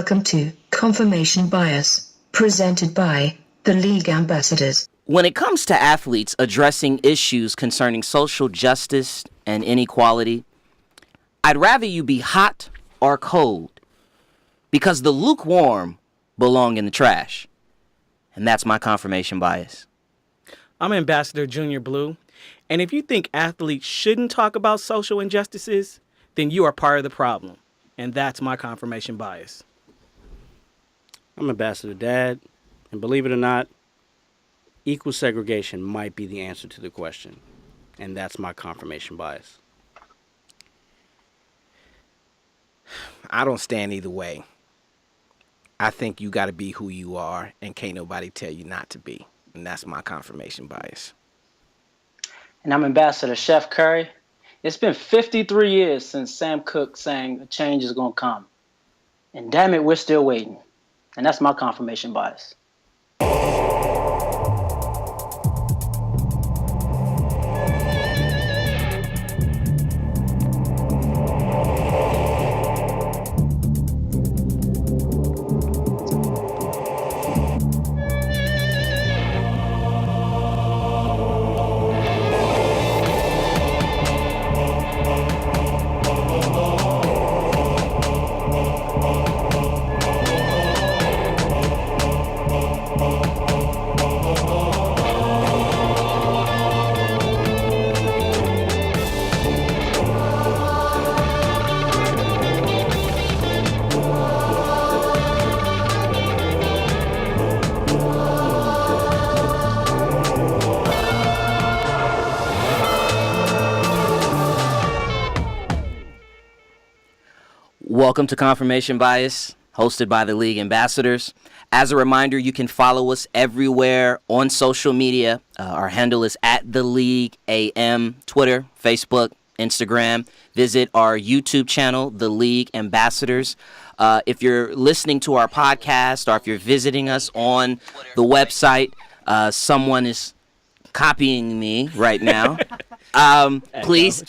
Welcome to Confirmation Bias, presented by the League Ambassadors. When it comes to athletes addressing issues concerning social justice and inequality, I'd rather you be hot or cold, because the lukewarm belong in the trash. And that's my confirmation bias. I'm Ambassador Junior Blue, and if you think athletes shouldn't talk about social injustices, then you are part of the problem. And that's my confirmation bias. I'm Ambassador Dad, and believe it or not, equal segregation might be the answer to the question. And that's my confirmation bias. I don't stand either way. I think you got to be who you are, and can't nobody tell you not to be. And that's my confirmation bias. And I'm Ambassador Chef Curry. It's been 53 years since Sam Cooke sang a change is going to come. And damn it, we're still waiting. And that's my confirmation bias. Welcome to Confirmation Bias, hosted by the League Ambassadors. As a reminder, you can follow us everywhere on social media. Our handle is @TheLeagueAM, Twitter, Facebook, Instagram. Visit our YouTube channel, The League Ambassadors. If you're listening to our podcast or if you're visiting us on the website, someone is copying me right now. Please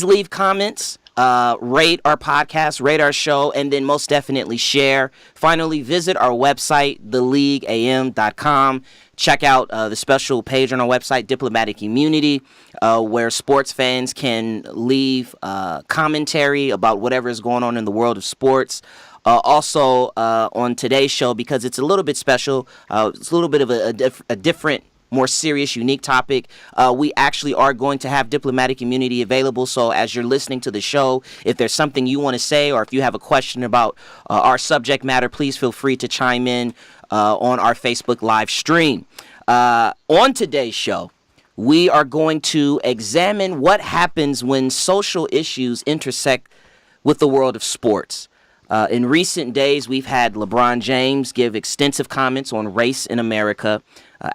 leave comments. Rate our podcast, rate our show, and then most definitely share. Finally, visit our website, theleagueam.com. Check out the special page on our website, Diplomatic Immunity, where sports fans can leave commentary about whatever is going on in the world of sports. Also, on today's show, because it's a little bit special, it's a little bit of a different, more serious, unique topic. We actually are going to have diplomatic immunity available. So as you're listening to the show, if there's something you want to say or if you have a question about our subject matter, please feel free to chime in on our Facebook live stream. On today's show, we are going to examine what happens when social issues intersect with the world of sports. In recent days, we've had LeBron James give extensive comments on race in America.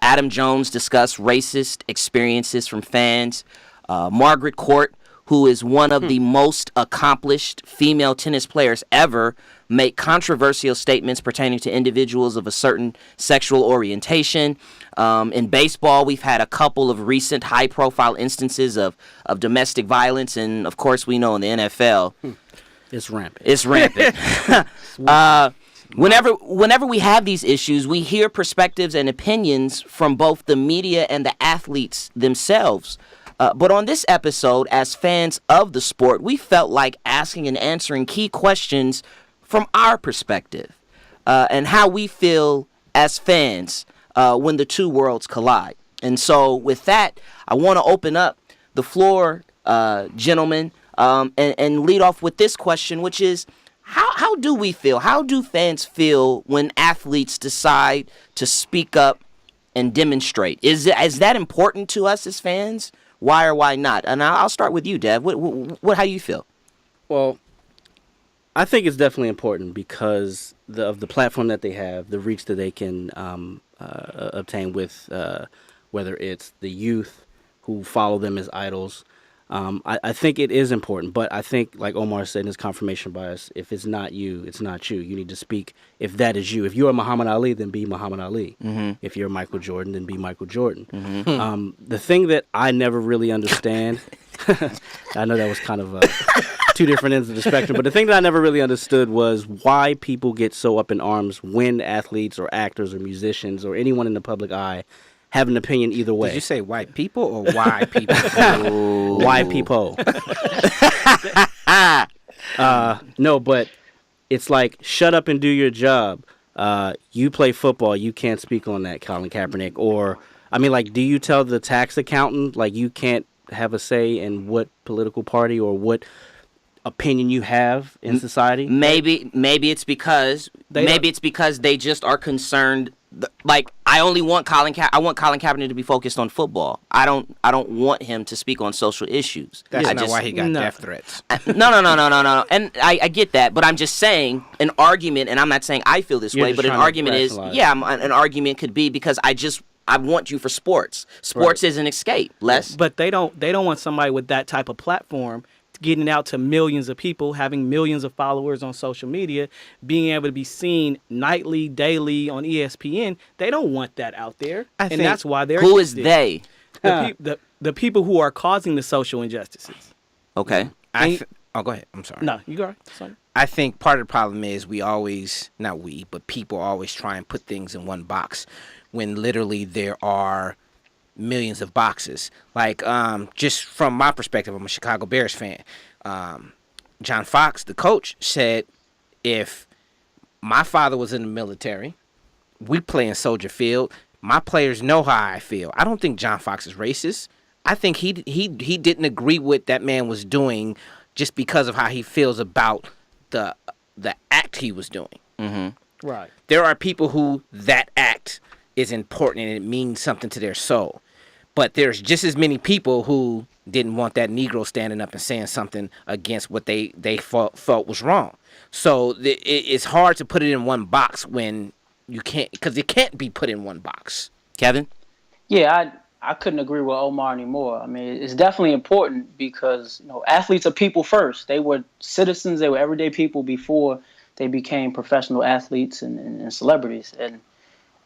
Adam Jones discussed racist experiences from fans. Margaret Court, who is one of the most accomplished female tennis players ever, make controversial statements pertaining to individuals of a certain sexual orientation. In baseball, we've had a couple of recent high-profile instances of domestic violence, and of course, we know in the NFL, It's rampant. It's rampant. Whenever we have these issues, we hear perspectives and opinions from both the media and the athletes themselves. But on this episode, as fans of the sport, we felt like asking and answering key questions from our perspective and how we feel as fans when the two worlds collide. And so with that, I want to open up the floor, gentlemen, and lead off with this question, which is, how do we feel? How do fans feel when athletes decide to speak up and demonstrate? Is that important to us as fans? Why or why not? And I'll start with you, Dev. How you feel? Well, I think it's definitely important because of the platform that they have, the reach that they can obtain with whether it's the youth who follow them as idols. I think it is important, but I think, like Omar said in his confirmation bias, if it's not you, it's not you. You need to speak if that is you. If you're Muhammad Ali, then be Muhammad Ali. Mm-hmm. If you're Michael Jordan, then be Michael Jordan. Mm-hmm. The thing that I never really understand, I know that was kind of two different ends of the spectrum. But the thing that I never really understood was why people get so up in arms when athletes or actors or musicians or anyone in the public eye have an opinion either way. Did you say white people or why people? Why people? No, but it's like, shut up and do your job. You play football, you can't speak on that, Colin Kaepernick. Or, I mean, like, do you tell the tax accountant, like, you can't have a say in what political party or what opinion you have in society? Maybe it's because they just are concerned. Like, I want Colin Kaepernick to be focused on football. I don't want him to speak on social issues. That's not why he got death threats. No. And I get that, but I'm just saying an argument, and I'm not saying I feel this way, but an argument is, an argument could be because I want you for sports. Sports is an escape. But they don't want somebody with that type of platform getting out to millions of people, having millions of followers on social media, being able to be seen nightly, daily on ESPN. They don't want that out there, and that's why they're who is they? The people who are causing the social injustices. Okay. Go ahead. I'm sorry. No, you go. Sorry. I think part of the problem is people always try and put things in one box when literally there are millions of boxes. Like, just from my perspective, I'm a Chicago Bears fan. John Fox, the coach, said, if my father was in the military, we play in Soldier Field, my players know how I feel. I don't think John Fox is racist. I think he didn't agree with that man was doing just because of how he feels about the act he was doing. Mm-hmm. Right. There are people who that act is important and it means something to their soul. But there's just as many people who didn't want that Negro standing up and saying something against what they felt was wrong. So it's hard to put it in one box when you can't, because it can't be put in one box. Kevin? Yeah, I couldn't agree with Omar anymore. I mean, it's definitely important because, athletes are people first. They were citizens, they were everyday people before they became professional athletes and celebrities. And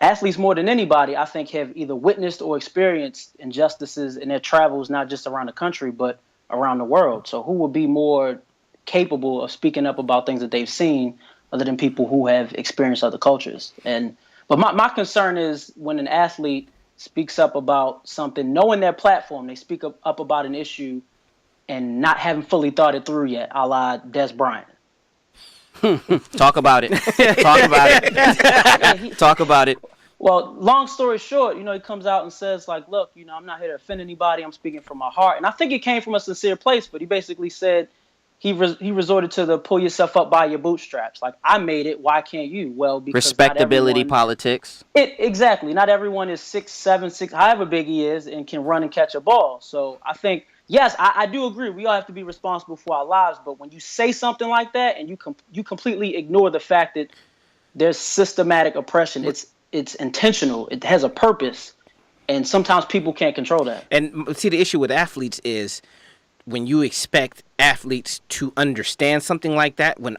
athletes, more than anybody, I think, have either witnessed or experienced injustices in their travels, not just around the country, but around the world. So who would be more capable of speaking up about things that they've seen other than people who have experienced other cultures? But my concern is when an athlete speaks up about something, knowing their platform, they speak up about an issue and not having fully thought it through yet, a la Des Bryant. Talk about it. Talk about it. Well, long story short, he comes out and says, like, look, I'm not here to offend anybody. I'm speaking from my heart. And I think it came from a sincere place, but he basically said he resorted to the pull yourself up by your bootstraps. Like, I made it. Why can't you? Well, because respectability politics. Exactly. Not everyone is 6'7", however big he is, and can run and catch a ball. So I think, yes, I do agree. We all have to be responsible for our lives. But when you say something like that and you completely ignore the fact that there's systematic oppression, it's intentional. It has a purpose. And sometimes people can't control that. And see, the issue with athletes is when you expect athletes to understand something like that, when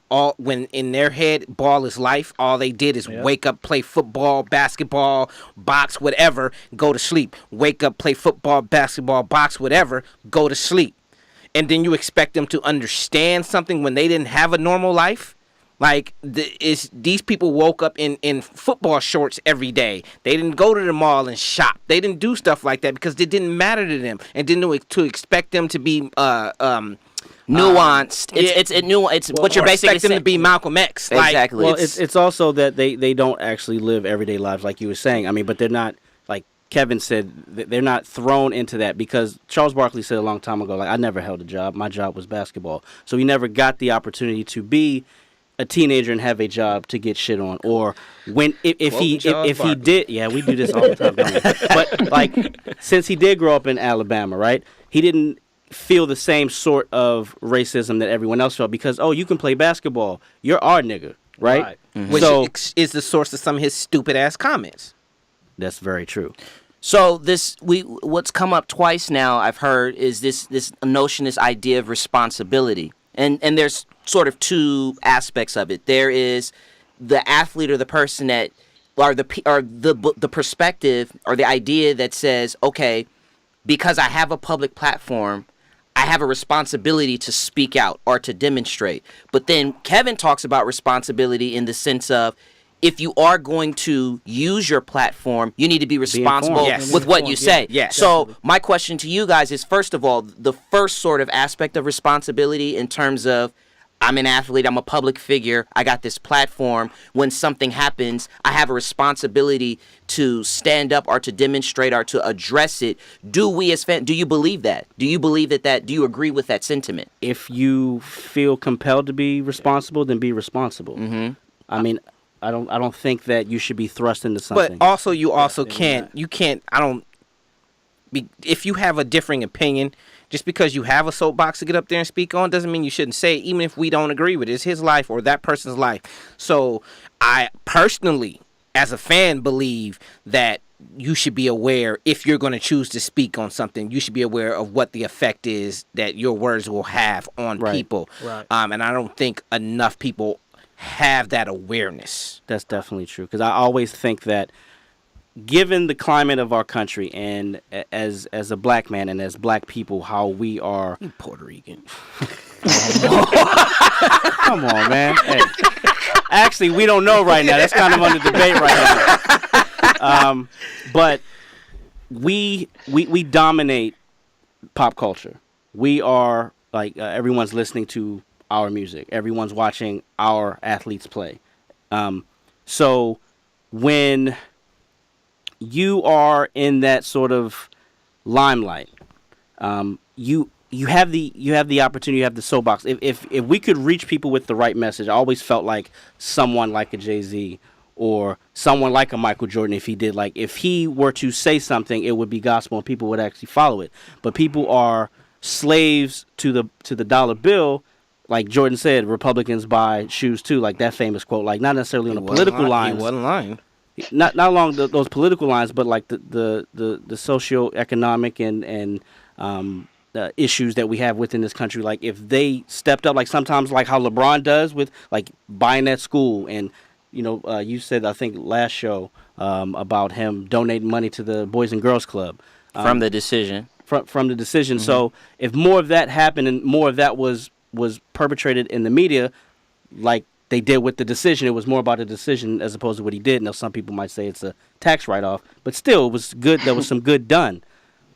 in their head ball is life, all they did is wake up, play football, basketball, box, whatever, go to sleep. Wake up, play football, basketball, box, whatever, go to sleep. And then you expect them to understand something when they didn't have a normal life. Like, these people woke up in football shorts every day. They didn't go to the mall and shop. They didn't do stuff like that because it didn't matter to them, and didn't to expect them to be nuanced. It's what you're basically expect them to be Malcolm X. Exactly. Well, it's also that they don't actually live everyday lives like you were saying. I mean, but they're not, like Kevin said, they're not thrown into that because Charles Barkley said a long time ago, like, I never held a job. My job was basketball. So he never got the opportunity to be a teenager and have a job to get shit on, or when if he did, we do this all the time, don't we? But like, since he did grow up in Alabama, right, he didn't feel the same sort of racism that everyone else felt because, you can play basketball, you're our nigga, right? Mm-hmm. Which is the source of some of his stupid ass comments. That's very true. So what's come up twice now, I've heard, is this notion, this idea of responsibility. And there's sort of two aspects of it. There is the athlete or the person that, or the perspective or the idea that says, okay, because I have a public platform, I have a responsibility to speak out or to demonstrate. But then Kevin talks about responsibility in the sense of, if you are going to use your platform, you need to be responsible with what you say. Yes. So my question to you guys is, first of all, the first sort of aspect of responsibility in terms of, I'm an athlete, I'm a public figure, I got this platform. When something happens, I have a responsibility to stand up or to demonstrate or to address it. Do we as fans, do you believe that? Do you believe that do you agree with that sentiment? If you feel compelled to be responsible, then be responsible. Mm-hmm. I mean, I don't think that you should be thrust into something. But also, you can't. If you have a differing opinion, just because you have a soapbox to get up there and speak on, doesn't mean you shouldn't say it, even if we don't agree with it. It's his life or that person's life. So I personally, as a fan, believe that you should be aware, if you're going to choose to speak on something, you should be aware of what the effect is that your words will have on people. Right. And I don't think enough people have that awareness. That's definitely true, because I always think that, given the climate of our country and as a black man and as black people, how we are Puerto Rican. Come on, man. Hey. Actually, we don't know right now. That's kind of under debate right now. But we dominate pop culture. We are like everyone's listening to our music. Everyone's watching our athletes play. So when you are in that sort of limelight, you have the opportunity, you have the soapbox. If we could reach people with the right message, I always felt like someone like a Jay-Z or someone like a Michael Jordan, if he were to say something, it would be gospel and people would actually follow it. But people are slaves to the dollar bill. Like Jordan said, Republicans buy shoes too, like that famous quote. Like not necessarily on the political lines. He wasn't lying. Not along those political lines, but like the socioeconomic and issues that we have within this country. Like if they stepped up, like sometimes like how LeBron does with like buying that school, and you said I think last show about him donating money to the Boys and Girls Club From the decision. From the decision. Mm-hmm. So if more of that happened and more of that was perpetrated in the media, like they did with the decision, it was more about a decision as opposed to what he did. Now, some people might say it's a tax write-off, but still, it was good. There was some good done.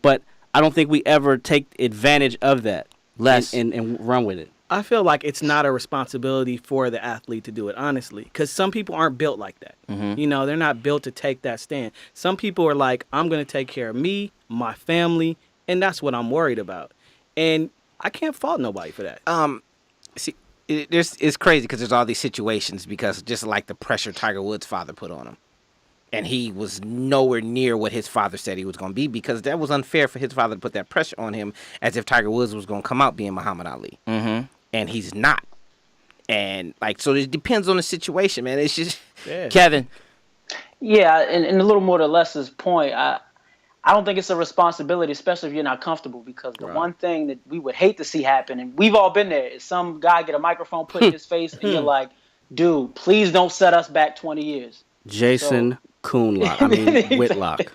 But I don't think we ever take advantage of that and run with it. I feel like it's not a responsibility for the athlete to do it, honestly, because some people aren't built like that. Mm-hmm. They're not built to take that stand. Some people are like, I'm going to take care of me, my family, and that's what I'm worried about. And I can't fault nobody for that. See, it's crazy because there's all these situations, because just like the pressure Tiger Woods' father put on him, and he was nowhere near what his father said he was going to be, because that was unfair for his father to put that pressure on him, as if Tiger Woods was going to come out being Muhammad Ali. Mm-hmm. And he's not. And so it depends on the situation, man. It's just Kevin. Yeah, and a little more to Les's point, I don't think it's a responsibility, especially if you're not comfortable, because the one thing that we would hate to see happen, and we've all been there, is some guy get a microphone put in his face and you're like, dude, please don't set us back 20 years. Jason Whitlock. Right.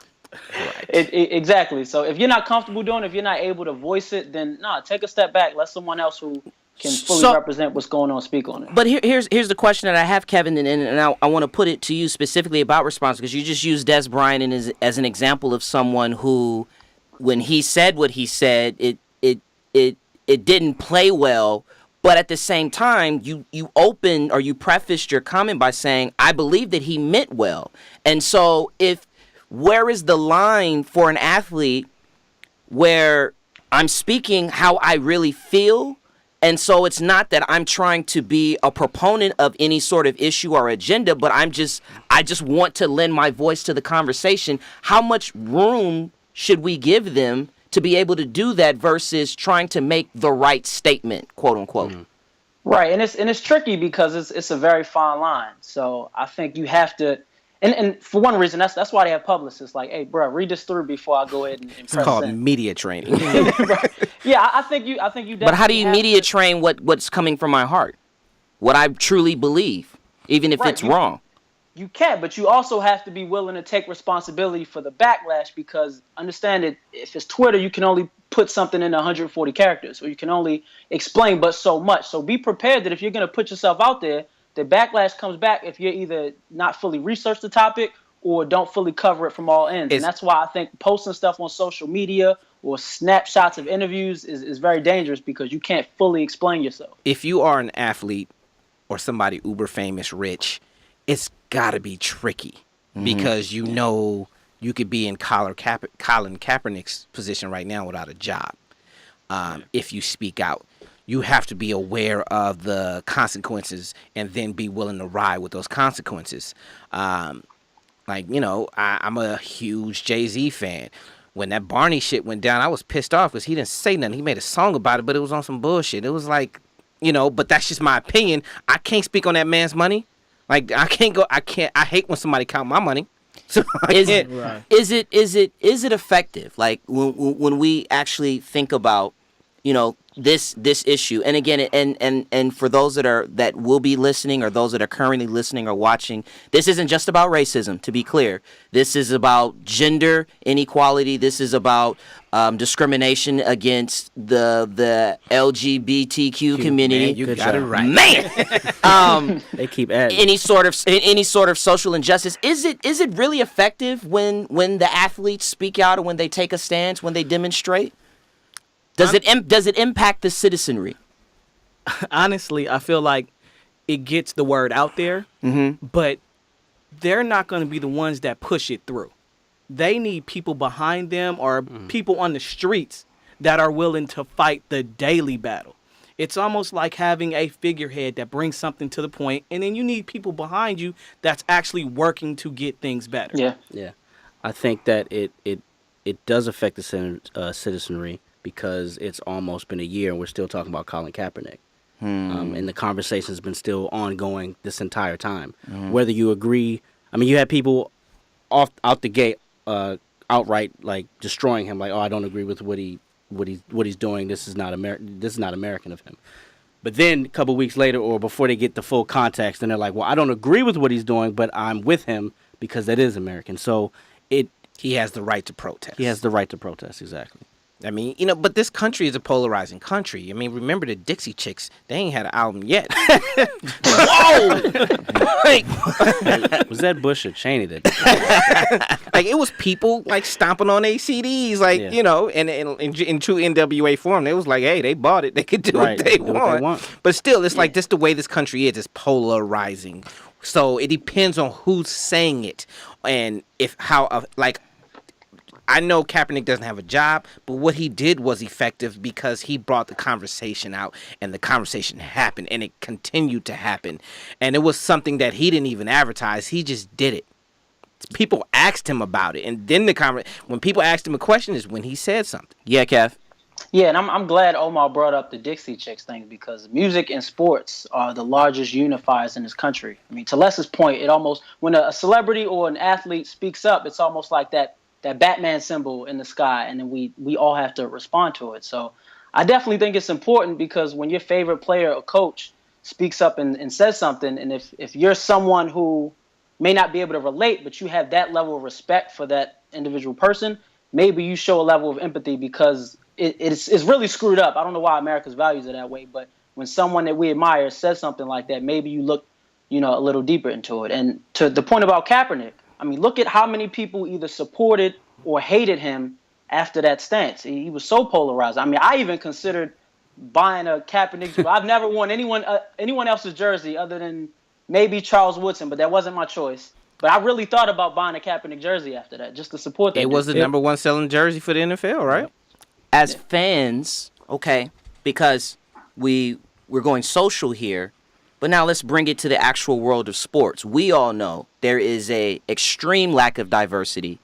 Exactly. So if you're not comfortable doing it, if you're not able to voice it, then take a step back. Let someone else who can fully represent what's going on speak on it. But here's the question that I have, Kevin, and I want to put it to you specifically about response, because you just used Des Bryant as an example of someone who, when he said what he said, it didn't play well. But at the same time, you opened or you prefaced your comment by saying, I believe that he meant well. And so where is the line for an athlete where I'm speaking how I really feel? And so it's not that I'm trying to be a proponent of any sort of issue or agenda, but I just want to lend my voice to the conversation. How much room should we give them to be able to do that versus trying to make the right statement, quote unquote? Mm-hmm. Right, and it's tricky because it's a very fine line. So I think you have to, and for one reason, that's why they have publicists. Like, hey, bro, read this through before I go ahead and it's called media training. Right. Yeah, I think you. Definitely but how do you media train what's coming from my heart, what I truly believe, even if it's wrong? You can, but you also have to be willing to take responsibility for the backlash, because understand that if it's Twitter, you can only put something in 140 characters, or you can only explain but so much. So be prepared that if you're going to put yourself out there, the backlash comes back if you're either not fully researched the topic or don't fully cover it from all ends. And that's why I think posting stuff on social media or snapshots of interviews is very dangerous, because you can't fully explain yourself. If you are an athlete or somebody uber famous, rich, it's got to be tricky because you could be in Colin Kaepernick's position right now without a job. If you speak out, you have to be aware of the consequences and then be willing to ride with those consequences. Like, you know, I'm a huge Jay-Z fan. When that Barney shit went down, I was pissed off because he didn't say nothing. He made a song about it, but it was on some bullshit. It was like, you know, but that's just my opinion. I can't speak on that man's money. Like, I hate when somebody count my money. So is it effective? Like when we actually think about, you know, this issue, and again, and for those that will be listening, or those that are currently listening or watching, this isn't just about racism. To be clear, this is about gender inequality. This is about discrimination against the LGBTQ community. Man, you got it right, man. They keep adding any sort of social injustice. Is it really effective when the athletes speak out, or when they take a stance, when they demonstrate? Does it impact the citizenry? Honestly, I feel like it gets the word out there, but they're not going to be the ones that push it through. They need people behind them, or people on the streets that are willing to fight the daily battle. It's almost like having a figurehead that brings something to the point, and then you need people behind you that's actually working to get things better. Yeah. I think that it does affect the citizenry, because it's almost been a year and we're still talking about Colin Kaepernick. And the conversation's been still ongoing this entire time. Whether you agree, I mean, you had people out the gate outright like destroying him, like, oh, I don't agree with what he's doing. This is not American of him. But then a couple weeks later, or before they get the full context, and they're like, well, I don't agree with what he's doing, but I'm with him because that is American. So he has the right to protest. He has the right to protest, exactly. I mean, you know, but this country is a polarizing country. I mean, remember the Dixie Chicks? They ain't had an album yet. Whoa! Like, was that Bush or Cheney that? Like, it was people like stomping on their CDs, like, you know, and in true NWA form, they was like, hey, they bought it. They could do what they want. But still, it's like, this the way this country is. It's polarizing. So it depends on who's saying it, and I know Kaepernick doesn't have a job, but what he did was effective because he brought the conversation out, and the conversation happened, and it continued to happen. And it was something that he didn't even advertise. He just did it. People asked him about it, and then when people asked him a question is when he said something. Yeah, Kev? Yeah, and I'm glad Omar brought up the Dixie Chicks thing, because music and sports are the largest unifiers in this country. I mean, to Les's point, when a celebrity or an athlete speaks up, it's almost like that Batman symbol in the sky, and then we all have to respond to it. So I definitely think it's important, because when your favorite player or coach speaks up and says something, and if you're someone who may not be able to relate, but you have that level of respect for that individual person, maybe you show a level of empathy, because it's really screwed up. I don't know why America's values are that way, but when someone that we admire says something like that, maybe you look, you know, a little deeper into it. And to the point about Kaepernick, I mean, look at how many people either supported or hated him after that stance. He was so polarized. I mean, I even considered buying a Kaepernick jersey. I've never worn anyone else's jersey other than maybe Charles Woodson, but that wasn't my choice. But I really thought about buying a Kaepernick jersey after that, just to support that. It was the number one selling jersey for the NFL, right? As fans, okay, because we're going social here, but now let's bring it to the actual world of sports. We all know there is a extreme lack of diversity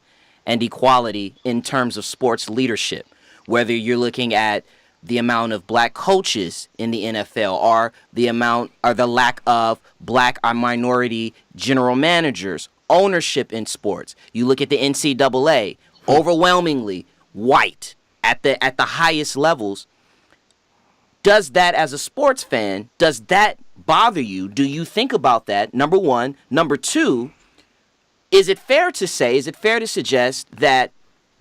and equality in terms of sports leadership, whether you're looking at the amount of black coaches in the NFL, or the lack of black or minority general managers, ownership in sports. You look at the NCAA, overwhelmingly white at the highest levels. Does that, as a sports fan, does that bother you? Do you think about that? Number one. Number two, is it fair to suggest that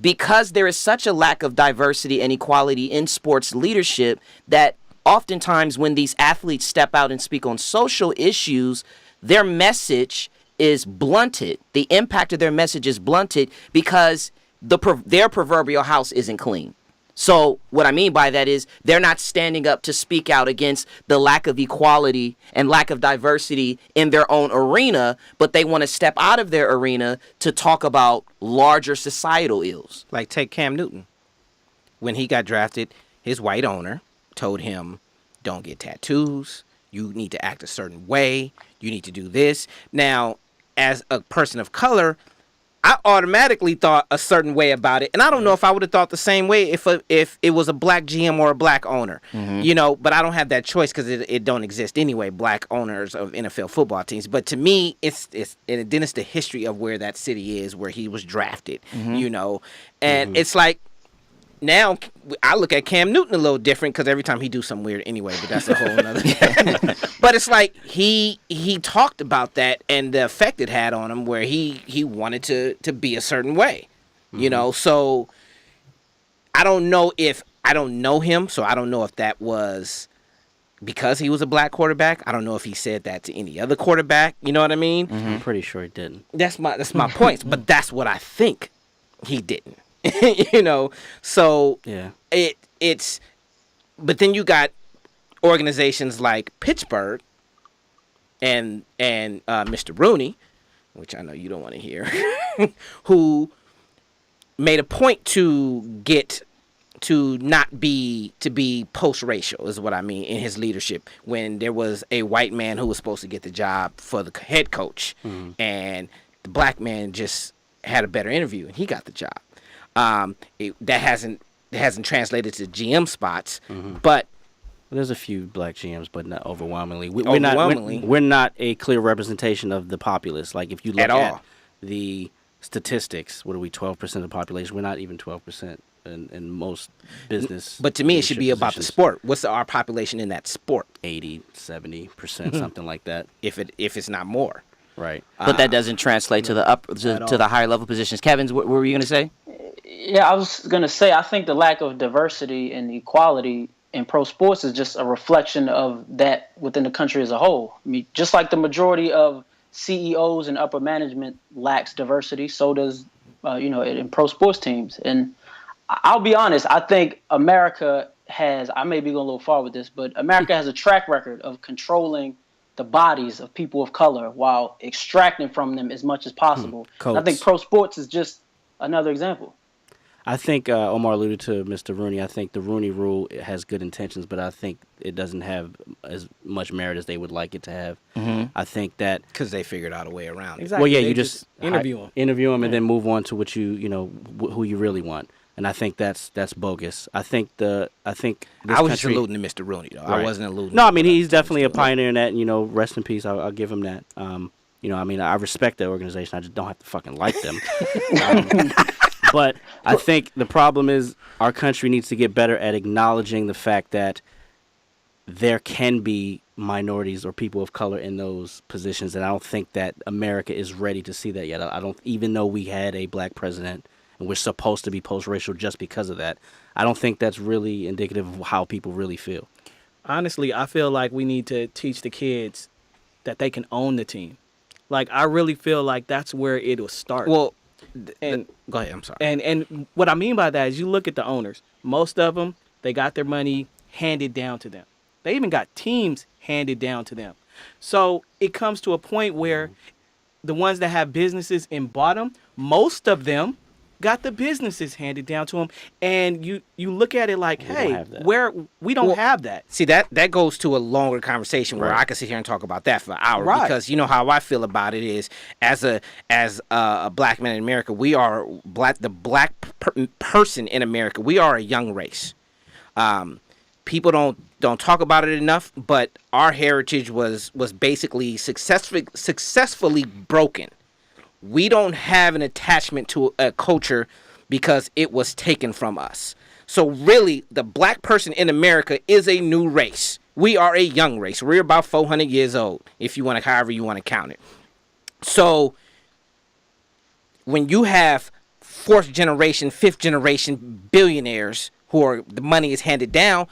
because there is such a lack of diversity and equality in sports leadership that oftentimes when these athletes step out and speak on social issues, their message is blunted. The impact of their message is blunted because their proverbial house isn't clean. So what I mean by that is they're not standing up to speak out against the lack of equality and lack of diversity in their own arena, but they want to step out of their arena to talk about larger societal ills. Like take Cam Newton. When he got drafted, his white owner told him, don't get tattoos. You need to act a certain way. You need to do this. Now, as a person of color, I automatically thought a certain way about it. And I don't know if I would have thought the same way if it was a black GM or a black owner, you know, but I don't have that choice because it don't exist anyway, black owners of NFL football teams. But to me, it's the history of where that city is, where he was drafted, you know, and it's like, now I look at Cam Newton a little different because every time he do something weird anyway, but that's a whole nother thing. But it's like he talked about that and the effect it had on him where he wanted to be a certain way, you know. So I don't know him, so I don't know if that was because he was a black quarterback. I don't know if he said that to any other quarterback. You know what I mean? I'm pretty sure he didn't. That's my point. But that's what I think he didn't. You know, so yeah, it's but then you got organizations like Pittsburgh and Mr. Rooney, which I know you don't want to hear, who made a point to be post-racial is what I mean in his leadership when there was a white man who was supposed to get the job for the head coach and the black man just had a better interview and he got the job. That hasn't translated to GM spots, but there's a few black GMs, but not overwhelmingly. Overwhelmingly. We're not a clear representation of the populace. Like if you look at the statistics, what are we? 12% of the population. We're not even 12% in most business. But to me, it should be about the sport. What's our population in that sport? 80, 70%, something like that. If it's not more, right? But that doesn't translate to the higher level positions. Kevin, what were you going to say? Yeah, I was going to say, I think the lack of diversity and equality in pro sports is just a reflection of that within the country as a whole. I mean, just like the majority of CEOs and upper management lacks diversity, so does, in pro sports teams. And I'll be honest, I think America has, I may be going a little far with this, but America has a track record of controlling the bodies of people of color while extracting from them as much as possible. I think pro sports is just another example. I think Omar alluded to Mr. Rooney. I think the Rooney Rule has good intentions, but I think it doesn't have as much merit as they would like it to have. I think that because they figured out a way around it. Exactly. Well, yeah, they you just interview them, and then move on to what who you really want. And I think that's bogus. I was just alluding to Mr. Rooney though. Right. I wasn't alluding. No, I mean he's definitely a pioneer in that. And, rest in peace. I'll give him that. I respect the organization. I just don't have to fucking like them. But I think the problem is our country needs to get better at acknowledging the fact that there can be minorities or people of color in those positions, and I don't think that America is ready to see that yet. I don't, even though we had a black president and we're supposed to be post-racial just because of that, I don't think that's really indicative of how people really feel. Honestly, I feel like we need to teach the kids that they can own the team. Like, I really feel like that's where it'll start. Well, go ahead. I'm sorry. And what I mean by that is you look at the owners. Most of them, they got their money handed down to them. They even got teams handed down to them. So it comes to a point where the ones that have businesses and bought them, most of them got the businesses handed down to them. And you look at it like, hey, we don't have that. See, that goes to a longer conversation where I could sit here and talk about that for an hour. Right. Because you know how I feel about it is as a black man in America, we are the black person in America. We are a young race. People don't talk about it enough, but our heritage was basically successfully broken. We don't have an attachment to a culture because it was taken from us. So really, the black person in America is a new race. We are a young race. We're about 400 years old, however you want to count it. So when you have fourth generation, fifth generation billionaires who are the money is handed down.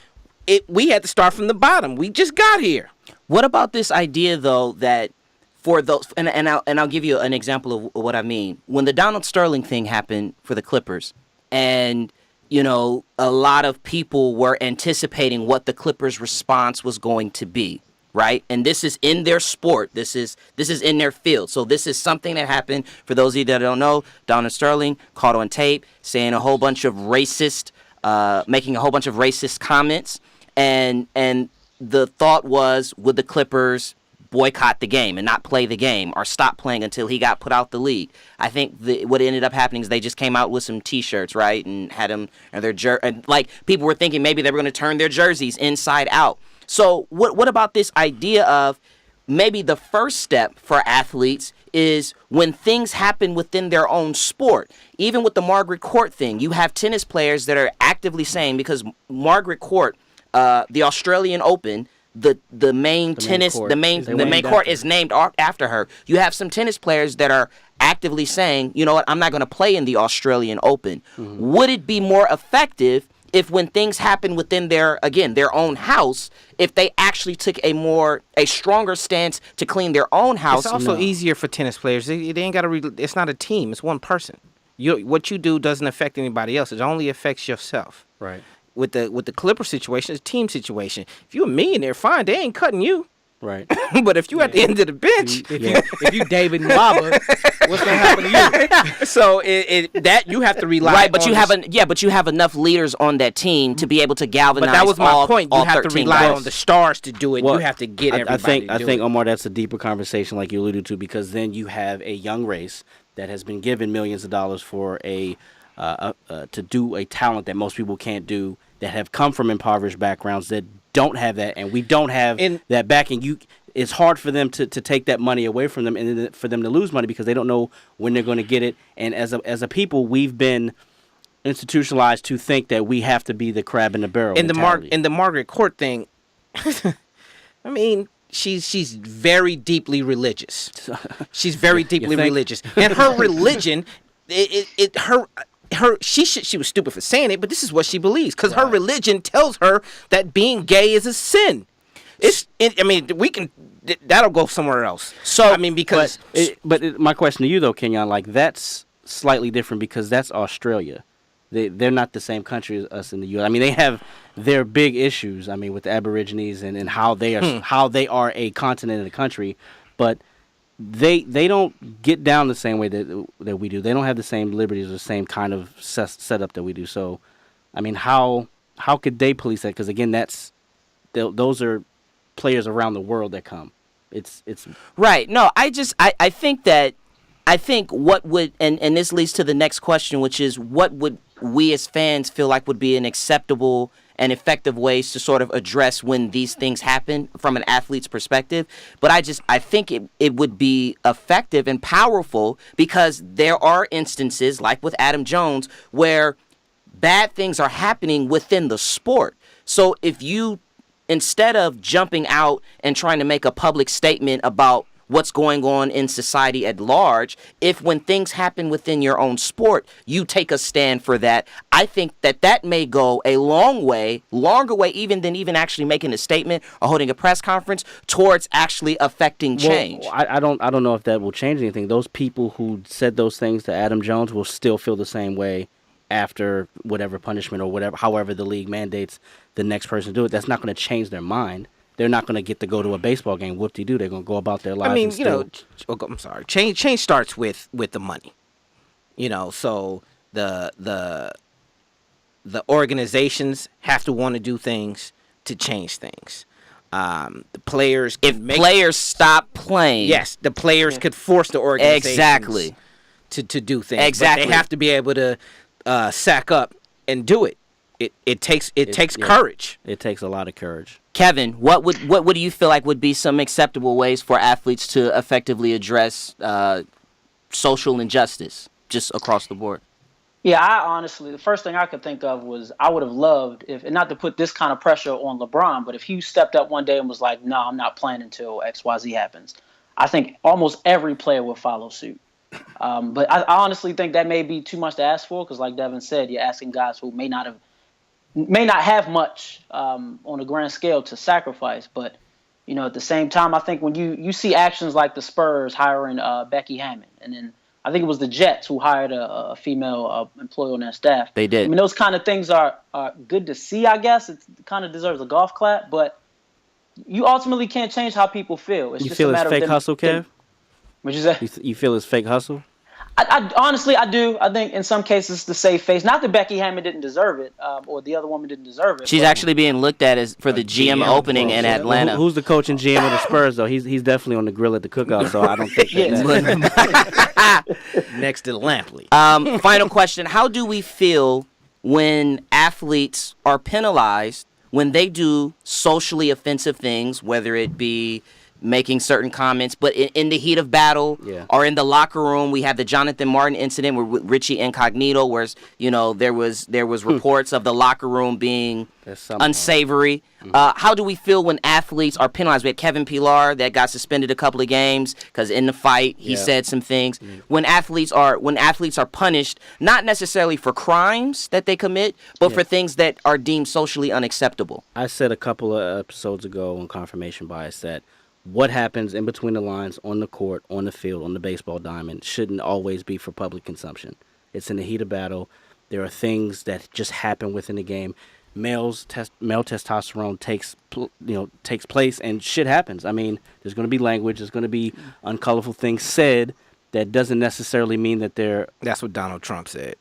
We had to start from the bottom. We just got here. What about this idea though that for those and I'll give you an example of what I mean. When the Donald Sterling thing happened for the Clippers, and a lot of people were anticipating what the Clippers' response was going to be, right? And this is in their sport. This is in their field. So this is something that happened. For those of you that don't know, Donald Sterling caught on tape saying a whole bunch of racist, making a whole bunch of racist comments, and the thought was, would the Clippers boycott the game and not play the game or stop playing until he got put out the league? I think what ended up happening is they just came out with some T-shirts, right, and had them and and like people were thinking maybe they were going to turn their jerseys inside out. So what about this idea of maybe the first step for athletes is when things happen within their own sport? Even with the Margaret Court thing, you have tennis players that are actively saying, because Margaret Court, the Australian Open, the main court is named after her. You have some tennis players that are actively saying, you know what, I'm not going to play in the Australian Open. Mm-hmm. Would it be more effective if, when things happen within their own house, if they actually took a stronger stance to clean their own house? It's also easier for tennis players. It ain't got to. It's not a team. It's one person. What you do doesn't affect anybody else. It only affects yourself. Right. With the Clipper situation, it's a team situation. If you're a millionaire, fine, they ain't cutting you. Right. But if you at the end of the bench, if you David Nwaba, what's gonna happen to you? So that you have to rely. Right, but you have enough leaders on that team to be able to galvanize. But that was my all, point. You all have to 13 guys. Rely on the stars to do it. Well, you have to get everybody. I think Omar, that's a deeper conversation, like you alluded to, because then you have a young race that has been given millions of dollars for to do a talent that most people can't do, that have come from impoverished backgrounds that don't have that, and we don't have that backing. It's hard for them to take that money away from them, and then for them to lose money because they don't know when they're going to get it. And as a people, we've been institutionalized to think that we have to be the crab in the barrel. In the Margaret Court thing, I mean, she's very deeply religious. She's very deeply religious, and her religion, she was stupid for saying it, but this is what she believes, because her religion tells her that being gay is a sin. That'll go somewhere else. So I mean, because my question to you though, Kenyon, like that's slightly different because that's Australia. They're not the same country as us in the U.S. I mean, they have their big issues. I mean, with the Aborigines and how they are a continent and a country, but they don't get down the same way that we do. They don't have the same liberties or the same kind of setup that we do. So, I mean, how could they police that? Because again, those are players around the world that come. It's right. No, I think what would, and this leads to the next question, which is what would we as fans feel like would be an acceptable and effective ways to sort of address when these things happen from an athlete's perspective. But I think it would be effective and powerful because there are instances, like with Adam Jones, where bad things are happening within the sport. So if you, instead of jumping out and trying to make a public statement about what's going on in society at large, if when things happen within your own sport, you take a stand for that, I think that may go a longer way even than actually making a statement or holding a press conference towards actually affecting change. Well, I don't know if that will change anything. Those people who said those things to Adam Jones will still feel the same way after whatever punishment or however the league mandates the next person to do it. That's not going to change their mind. They're not going to get to go to a baseball game. Whoop-de-doo. They're going to go about their lives. I mean, I'm sorry. Change starts with the money. So the organizations have to want to do things to change things. The players, players stop playing, yes, the players could force the organizations to do things. Exactly, but they have to be able to sack up and do it. It takes courage. It takes a lot of courage. Kevin, what do you feel like would be some acceptable ways for athletes to effectively address social injustice just across the board? Yeah, I honestly, the first thing I could think of was I would have loved if, and not to put this kind of pressure on LeBron, but if he stepped up one day and was like, no, I'm not playing until XYZ happens. I think almost every player would follow suit. But I honestly think that may be too much to ask for because, like Devin said, you're asking guys who may not have much on a grand scale to sacrifice. But at the same time, I think when you see actions like the Spurs hiring Becky Hammond, and then I think it was the Jets who hired a female employee on their staff. They did. I mean, those kind of things are good to see, I guess. It kind of deserves a golf clap, but you ultimately can't change how people feel. It's You just feel a it's matter fake of hustle, Kev? What'd you say? You feel it's fake hustle? I honestly, I do. I think in some cases to save face. Not that Becky Hammond didn't deserve it, or the other woman didn't deserve it. She's actually being looked at as for the GM opening in Atlanta. Who's the coach and GM of the Spurs, though? He's definitely on the grill at the cookout, so I don't think Next to Lampley. Final question. How do we feel when athletes are penalized when they do socially offensive things, whether it be making certain comments, but in the heat of battle or in the locker room? We have the Jonathan Martin incident with Richie Incognito, where there was reports of the locker room being unsavory. How do we feel when athletes are penalized? We had Kevin Pillar that got suspended a couple of games because in the fight he said some things. When athletes are punished, not necessarily for crimes that they commit, but for things that are deemed socially unacceptable. I said a couple of episodes ago on Confirmation Bias that what happens in between the lines on the court, on the field, on the baseball diamond shouldn't always be for public consumption. It's in the heat of battle. There are things that just happen within the game. Male testosterone takes place, and shit happens. I mean, there's going to be language. There's going to be uncolorful things said that doesn't necessarily mean that they're. That's what Donald Trump said.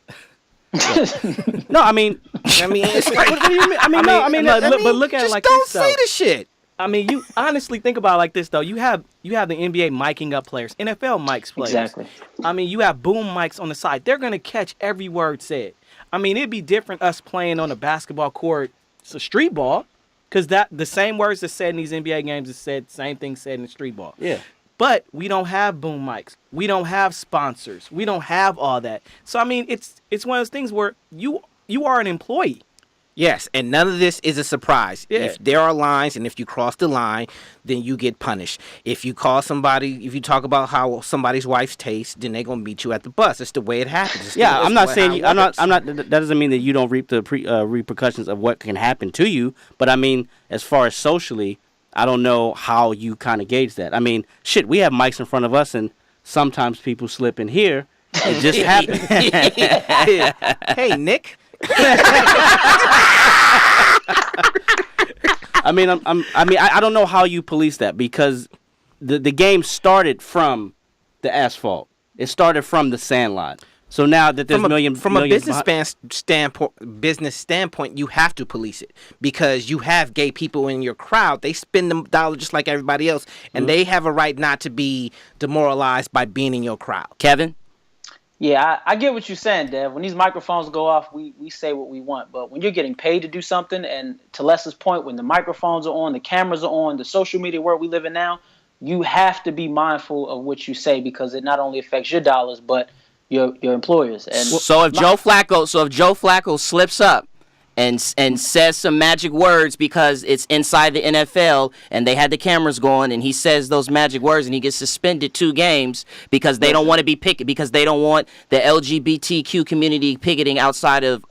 No, I mean, it's like, what do you mean? But look at it like don't this, say though. the shit. I mean, you honestly think about it like this, though. You have the NBA miking up players, NFL mics players. Exactly. I mean, you have boom mics on the side. They're going to catch every word said. I mean, it'd be different us playing on a basketball court. It's a street ball, because the same words that's said in these NBA games is said, same thing said in the street ball. Yeah. But we don't have boom mics. We don't have sponsors. We don't have all that. So, I mean, it's one of those things where you are an employee. Yes, and none of this is a surprise. Yeah. If there are lines and if you cross the line, then you get punished. If you talk about how somebody's wife's taste, then they're going to meet you at the bus. It's the way it happens. I'm not saying that doesn't mean that you don't reap the repercussions of what can happen to you. But I mean, as far as socially, I don't know how you kind of gauge that. I mean, shit, we have mics in front of us, and sometimes people slip in here. It just happens. Hey, Nick. I don't know how you police that, because the game started from the asphalt. It started from the sandlot. So now that there's from a business standpoint, you have to police it, because you have gay people in your crowd. They spend the dollar just like everybody else, and they have a right not to be demoralized by being in your crowd. Kevin? Yeah, I get what you're saying, Dev. When these microphones go off, we say what we want. But when you're getting paid to do something, and to Les's point, when the microphones are on, the cameras are on, the social media world we live in now, you have to be mindful of what you say, because it not only affects your dollars, but your employers. And so if Joe Flacco slips up and says some magic words because it's inside the NFL and they had the cameras going, and he says those magic words and he gets suspended 2 games because they don't want to be picket, because they don't want the LGBTQ community picketing outside of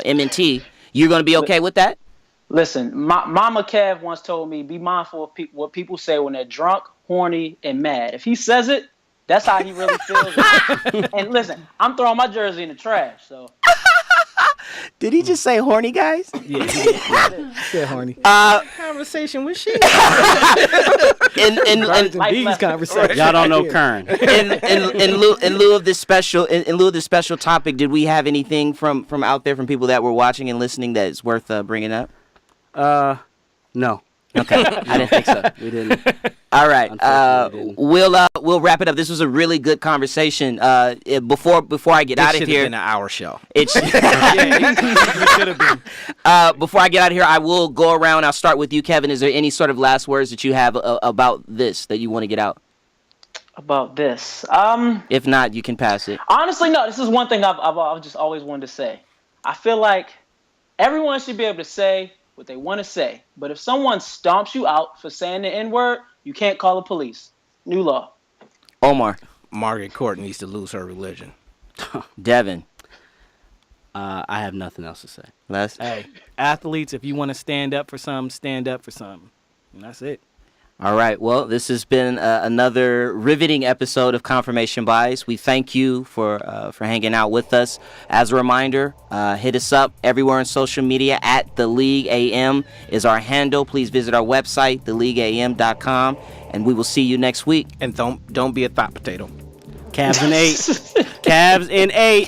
M&T, you're going to be okay with that? Listen, Mama Kev once told me, be mindful of what people say when they're drunk, horny, and mad. If he says it, that's how he really feels. And listen, I'm throwing my jersey in the trash, so. Did he just say horny, guys? Yeah, horny. Conversation with she. These conversations. Y'all don't know Kern. In lieu of this special topic, did we have anything from out there, from people that were watching and listening, that is worth bringing up? No. Okay, I didn't think so. We didn't. All right, we'll wrap it up. This was a really good conversation. Before I get out of here, it should have been an hour show. Before I get out of here, I will go around. I'll start with you, Kevin. Is there any sort of last words that you have about this that you want to get out? About this, if not, you can pass it. Honestly, no. This is one thing I've just always wanted to say. I feel like everyone should be able to say what they want to say, but if someone stomps you out for saying the N-word, you can't call the police. New law. Omar. Margaret Court needs to lose her religion. Devin. I have nothing else to say. Les. Hey, athletes, if you want to stand up for something, stand up for something. And that's it. All right. Well, this has been another riveting episode of Confirmation Bias. We thank you for hanging out with us. As a reminder, hit us up everywhere on social media at The League AM is our handle. Please visit our website, theleagueam.com, and we will see you next week. And don't be a thought potato. Cavs in 8. Cavs in 8.